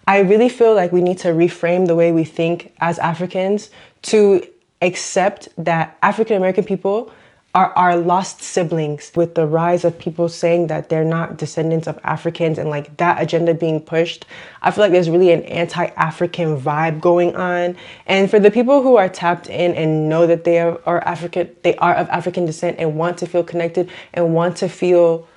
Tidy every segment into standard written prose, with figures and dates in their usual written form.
I really feel like we need to reframe the way we think as Africans to accept that African American people are our lost siblings. With the rise of people saying that they're not descendants of Africans and like that agenda being pushed, I feel like there's really an anti-African vibe going on. And for the people who are tapped in and know that they are African, they are of African descent and want to feel connected and want to feel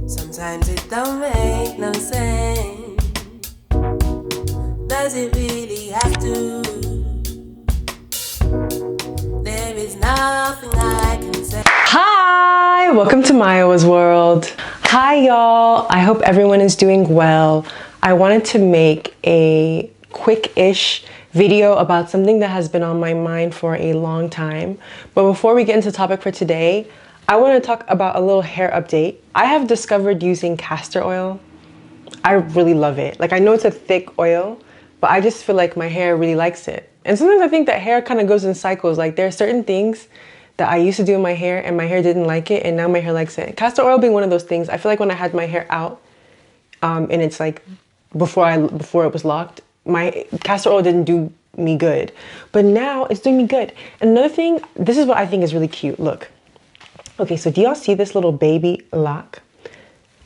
sometimes it don't make no sense. Does it really have to? There is nothing I can say. Hi, welcome to Maya's World. Hi y'all, I hope everyone is doing well. I wanted to make a quick-ish video about something that has been on my mind for a long time. But before we get into the topic for today, I want to talk about a little hair update. I have discovered using castor oil. I really love it. Like, I know it's a thick oil, but I just feel like my hair really likes it. And sometimes I think that hair kind of goes in cycles. Like, there are certain things that I used to do in my hair and my hair didn't like it, and now my hair likes it. Castor oil being one of those things. I feel like when I had my hair out, and it's like before it was locked, my castor oil didn't do me good. But now it's doing me good. Another thing, this is what I think is really cute. Look. Okay, so do y'all see this little baby lock?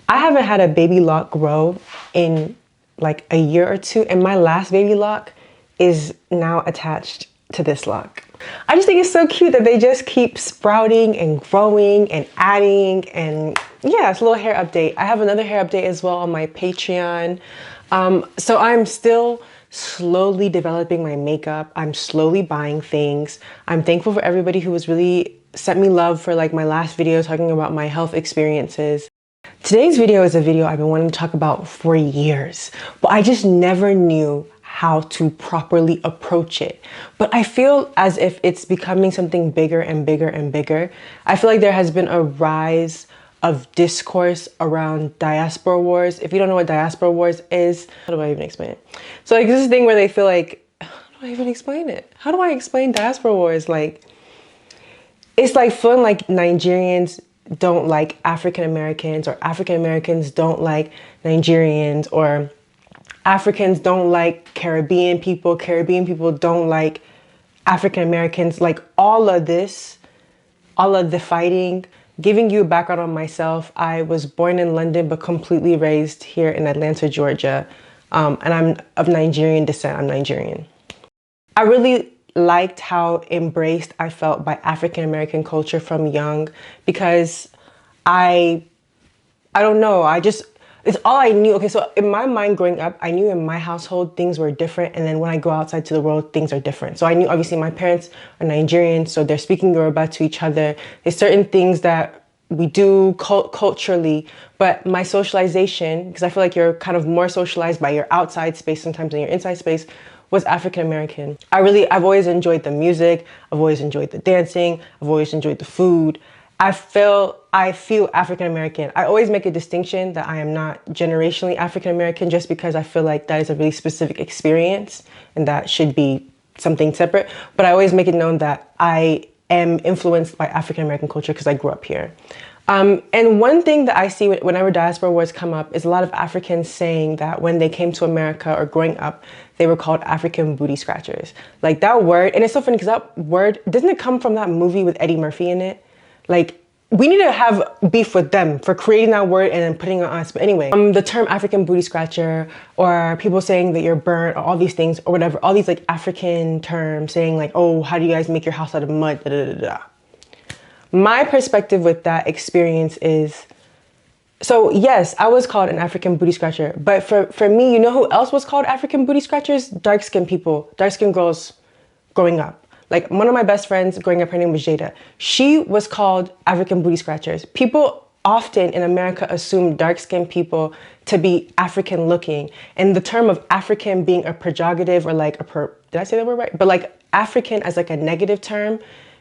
I haven't had a baby lock grow in like a year or two, and my last baby lock is now attached to this lock. I just think it's so cute that they just keep sprouting and growing and adding, and yeah, it's a little hair update. I have another hair update as well on my Patreon. So I'm still slowly developing my makeup. I'm slowly buying things. I'm thankful for everybody who was really sent me love for like my last video talking about my health experiences. Today's video is a video I've been wanting to talk about for years, but I just never knew how to properly approach it. But I feel as if it's becoming something bigger and bigger and bigger. I feel like there has been a rise of discourse around diaspora wars. If you don't know what diaspora wars is, how do I even explain it? So like, this is a thing where they feel like, how do I even explain it? How do I explain diaspora wars? Like, it's like feeling like Nigerians don't like African Americans, or African Americans don't like Nigerians, or Africans don't like Caribbean people don't like African Americans. Like all of this, all of the fighting. Giving you a background on myself, I was born in London but completely raised here in Atlanta, Georgia. And I'm of Nigerian descent. I'm Nigerian. I really liked how embraced I felt by African American culture from young, because I don't know, it's all I knew. Okay, so in my mind growing up, I knew in my household things were different, and then when I go outside to the world, things are different. So I knew obviously my parents are Nigerian, so they're speaking Yoruba to each other. There's certain things that we do culturally, but my socialization, because I feel like you're kind of more socialized by your outside space sometimes than your inside space, was African American. I've always enjoyed the music, I've always enjoyed the dancing, I've always enjoyed the food. I feel African American. I always make a distinction that I am not generationally African American, just because I feel like that is a really specific experience and that should be something separate. But I always make it known that I am influenced by African American culture because I grew up here. And one thing that I see whenever diaspora wars come up is a lot of Africans saying that when they came to America or growing up, they were called African booty scratchers. Like that word, and it's so funny because that word, doesn't it come from that movie with Eddie Murphy in it? Like, we need to have beef with them for creating that word and then putting it on us. But anyway, the term African booty scratcher, or people saying that you're burnt, or all these things, or whatever, all these like African terms saying like, oh, how do you guys make your house out of mud? Da, da, da, da. My perspective with that experience is, so yes, I was called an African booty scratcher, but for me, you know who else was called African booty scratchers? Dark-skinned people, dark-skinned girls growing up. Like one of my best friends growing up, her name was Jada. She was called African booty scratchers. People often in America assume dark-skinned people to be African looking. And the term of African being a pejorative, or like did I say that word right? But like African as like a negative term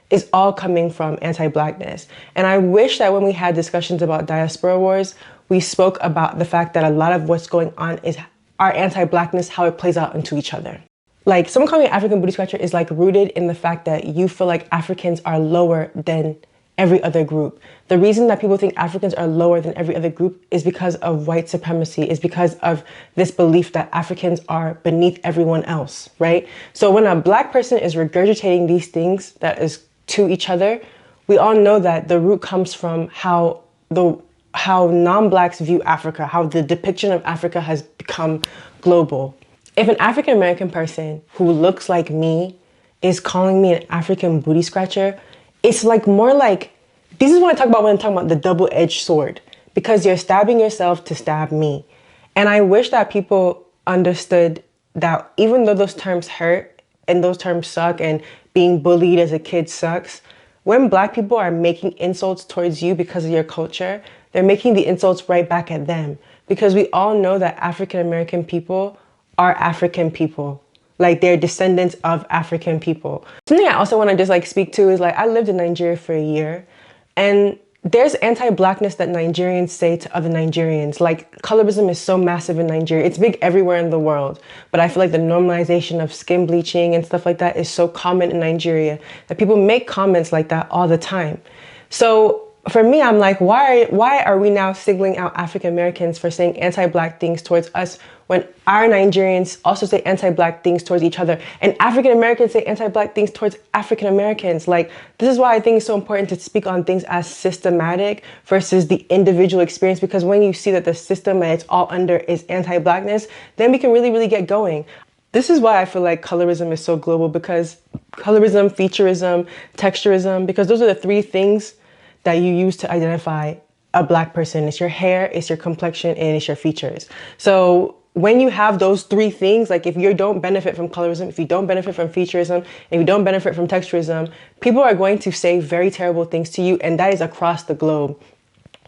is all coming from anti-Blackness. And I wish that when we had discussions about diaspora wars, we spoke about the fact that a lot of what's going on is our anti-Blackness, how it plays out into each other. Like, someone calling me an African booty scratcher is like rooted in the fact that you feel like Africans are lower than every other group. The reason that people think Africans are lower than every other group is because of white supremacy, is because of this belief that Africans are beneath everyone else, right? So when a Black person is regurgitating these things that is to each other, we all know that the root comes from how non-Blacks view Africa, how the depiction of Africa has become global. If an African American person who looks like me is calling me an African booty scratcher, it's like more like, this is what I talk about when I'm talking about the double-edged sword, because you're stabbing yourself to stab me. And I wish that people understood that even though those terms hurt and those terms suck and being bullied as a kid sucks, when Black people are making insults towards you because of your culture, they're making the insults right back at them. Because we all know that African American people are African people. Like, they're descendants of African people. Something I also want to just like speak to is, like, I lived in Nigeria for a year, and there's anti-Blackness that Nigerians say to other Nigerians. Like, colorism is so massive in Nigeria. It's big everywhere in the world. But I feel like the normalization of skin bleaching and stuff like that is so common in Nigeria that people make comments like that all the time. So for me, I'm like, why are we now singling out African Americans for saying anti-Black things towards us when our Nigerians also say anti-Black things towards each other, and African Americans say anti-Black things towards African Americans? Like, this is why I think it's so important to speak on things as systematic versus the individual experience, because when you see that the system that it's all under is anti-Blackness, then we can really, really get going. This is why I feel like colorism is so global, because colorism, featureism, texturism, because those are the three things that you use to identify a Black person. It's your hair, it's your complexion, and it's your features. So when you have those three things, like if you don't benefit from colorism, if you don't benefit from featureism, if you don't benefit from texturism, people are going to say very terrible things to you, and that is across the globe.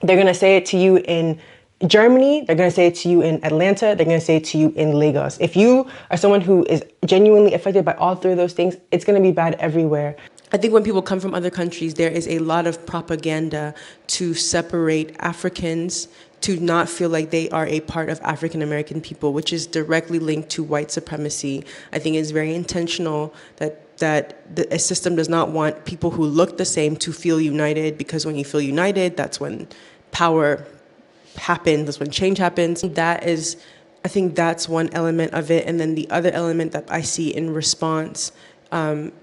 They're gonna say it to you in Germany, they're gonna say it to you in Atlanta, they're gonna say it to you in Lagos. If you are someone who is genuinely affected by all three of those things, it's gonna be bad everywhere. I think when people come from other countries, there is a lot of propaganda to separate Africans, to not feel like they are a part of African American people, which is directly linked to white supremacy. I think it's very intentional that a system does not want people who look the same to feel united, because when you feel united, that's when power happens, that's when change happens. I think that's one element of it. And then the other element that I see in response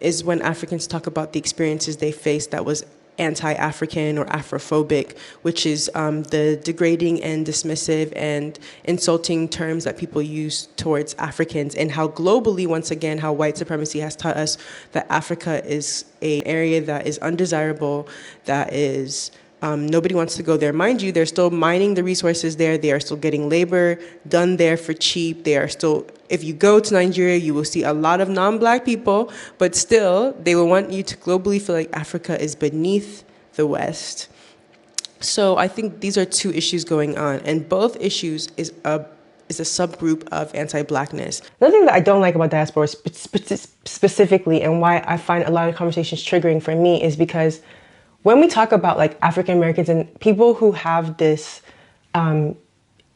is when Africans talk about the experiences they faced that was anti-African or Afrophobic, which is the degrading and dismissive and insulting terms that people use towards Africans, and how globally, once again, how white supremacy has taught us that Africa is an area that is undesirable, that is nobody wants to go there. Mind you, they're still mining the resources there. They are still getting labor done there for cheap. They are still, if you go to Nigeria, you will see a lot of non-Black people, but still, they will want you to globally feel like Africa is beneath the West. So I think these are two issues going on, and both issues is a subgroup of anti-Blackness. Another thing that I don't like about diaspora specifically, and why I find a lot of conversations triggering for me, is because when we talk about like African Americans and people who have this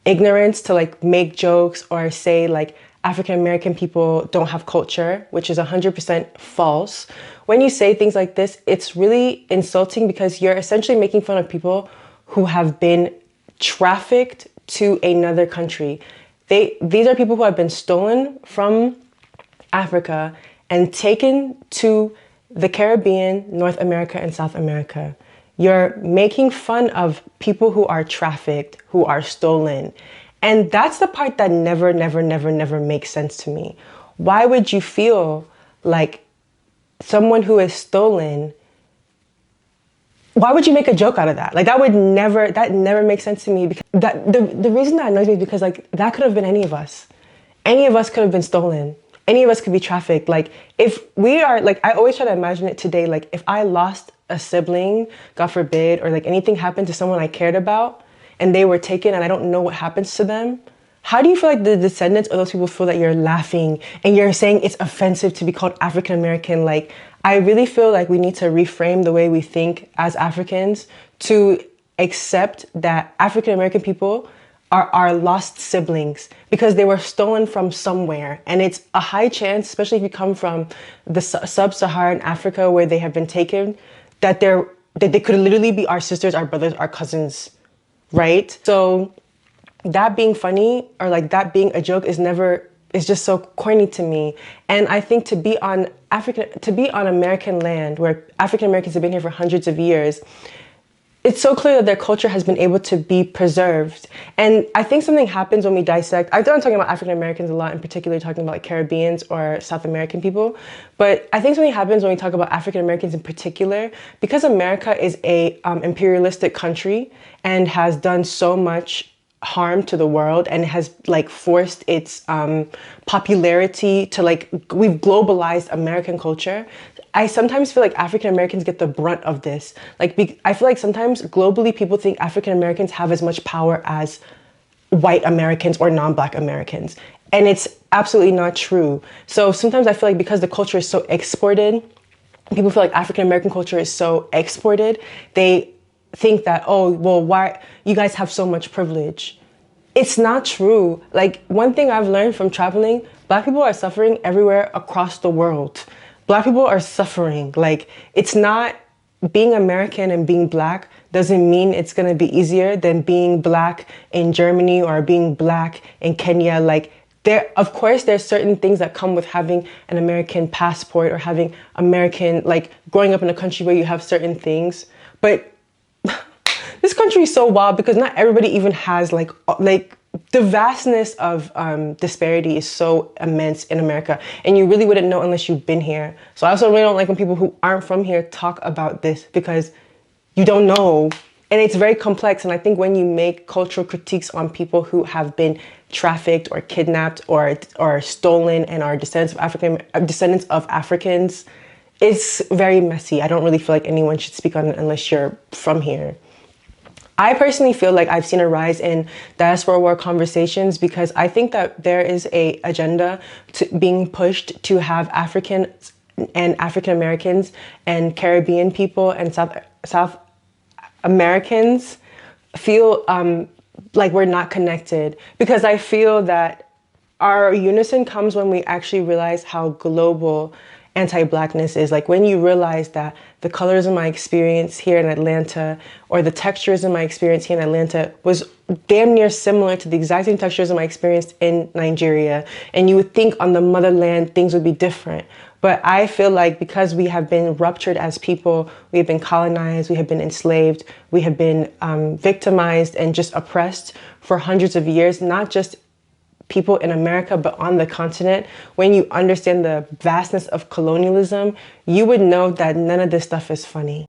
ignorance to like make jokes or say like African American people don't have culture, which is 100% false. When you say things like this, it's really insulting, because you're essentially making fun of people who have been trafficked to another country. These are people who have been stolen from Africa and taken to the Caribbean, North America, and South America. You're making fun of people who are trafficked, who are stolen. And that's the part that never makes sense to me. Why would you feel like someone who is stolen, why would you make a joke out of that? Like, that never makes sense to me. Because the reason that annoys me is because like that could have been any of us. Any of us could have been stolen. Any of us could be trafficked. Like, if we are, like, I always try to imagine it today, like, if I lost a sibling, God forbid, or like anything happened to someone I cared about and they were taken and I don't know what happens to them, how do you feel like the descendants of those people feel that you're laughing and you're saying it's offensive to be called African American? Like, I really feel like we need to reframe the way we think as Africans to accept that African American people are our lost siblings, because they were stolen from somewhere. And it's a high chance, especially if you come from the sub-Saharan Africa where they have been taken, that they're that they could literally be our sisters, our brothers, our cousins, right? So that being funny or like that being a joke is just so corny to me. And I think to be on American land where African Americans have been here for hundreds of years, it's so clear that their culture has been able to be preserved. And I think something happens when we dissect. I've done talking about African Americans a lot, in particular talking about like Caribbeans or South American people. But I think something happens when we talk about African Americans in particular, because America is a imperialistic country and has done so much harm to the world and has like forced its popularity to like, we've globalized American culture. I sometimes feel like African Americans get the brunt of this. Like, I feel like sometimes globally people think African Americans have as much power as white Americans or non-Black Americans. And it's absolutely not true. So sometimes I feel like because the culture is so exported, people feel like African American culture is so exported, they think that, oh, well, why you guys have so much privilege. It's not true. Like, one thing I've learned from traveling, Black people are suffering everywhere across the world. Black people are suffering. Like, it's not, being American and being Black doesn't mean it's gonna be easier than being Black in Germany or being Black in Kenya. Like, of course, there's certain things that come with having an American passport or having American, like growing up in a country where you have certain things. But this country is so wild because not everybody even has like the vastness of disparity is so immense in America, and you really wouldn't know unless you've been here. So I also really don't like when people who aren't from here talk about this because you don't know, and it's very complex. And I think when you make cultural critiques on people who have been trafficked or kidnapped or stolen and are descendants of Africans, it's very messy. I don't really feel like anyone should speak on it unless you're from here. I personally feel like I've seen a rise in diaspora war conversations because I think that there is a agenda being pushed to have Africans and African Americans and Caribbean people and South Americans feel like we're not connected, because I feel that our unison comes when we actually realize how global anti-Blackness is. Like, when you realize that the colors of my experience here in Atlanta or the textures of my experience here in Atlanta was damn near similar to the exact same textures of my experience in Nigeria, and you would think on the motherland things would be different. But I feel like because we have been ruptured as people, we have been colonized, we have been enslaved, we have been victimized and just oppressed for hundreds of years, not just people in America, but on the continent. When you understand the vastness of colonialism, you would know that none of this stuff is funny.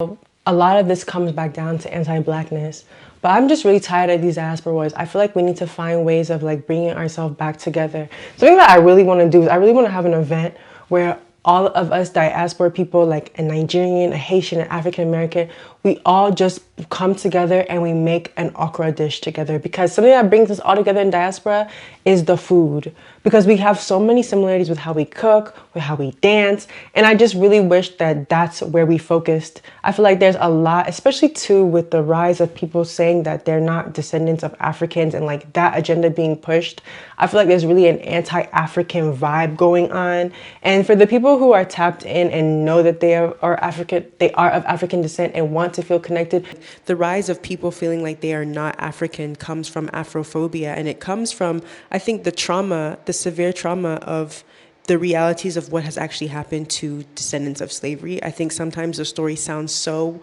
A lot of this comes back down to anti-Blackness, but I'm just really tired of these diaspora wars. I feel like we need to find ways of like bringing ourselves back together. Something that I really want to do is I really want to have an event where all of us diaspora people, like a Nigerian, a Haitian, an African American, we all just come together and we make an okra dish together, because something that brings us all together in diaspora is the food, because we have so many similarities with how we cook, with how we dance, and I just really wish that that's where we focused. I feel like there's a lot, especially too with the rise of people saying that they're not descendants of Africans and like that agenda being pushed. I feel like there's really an anti-African vibe going on, and for the people who are tapped in and know that they are of African descent and want to feel connected, the rise of people feeling like they are not African comes from Afrophobia, and it comes from, I think, the severe trauma of the realities of what has actually happened to descendants of slavery. I think sometimes the story sounds so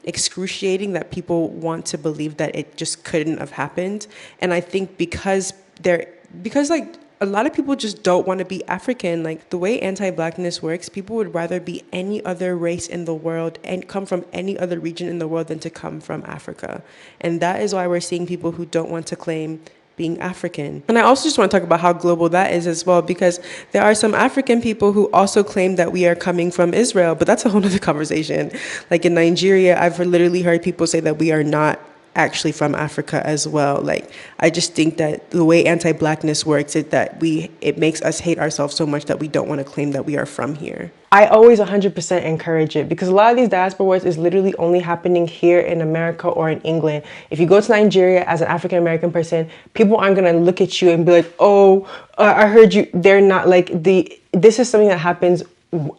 excruciating that people want to believe that it just couldn't have happened. And I think because like a lot of people just don't want to be African. Like, the way anti-Blackness works, people would rather be any other race in the world and come from any other region in the world than to come from Africa. And that is why we're seeing people who don't want to claim being African. And I also just want to talk about how global that is as well, because there are some African people who also claim that we are coming from Israel, but that's a whole other conversation. Like in Nigeria, I've literally heard people say that we are not actually from Africa as well. Like, I just think that the way anti-Blackness works is that it makes us hate ourselves so much that we don't want to claim that we are from here. I always 100% encourage it, because a lot of these diaspora wars is literally only happening here in America or in England. If you go to Nigeria as an African American person, people aren't going to look at you and be like, oh, I heard you. They're not like this is something that happens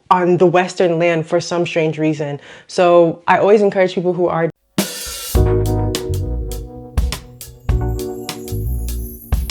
on the Western land for some strange reason. So I always encourage people who are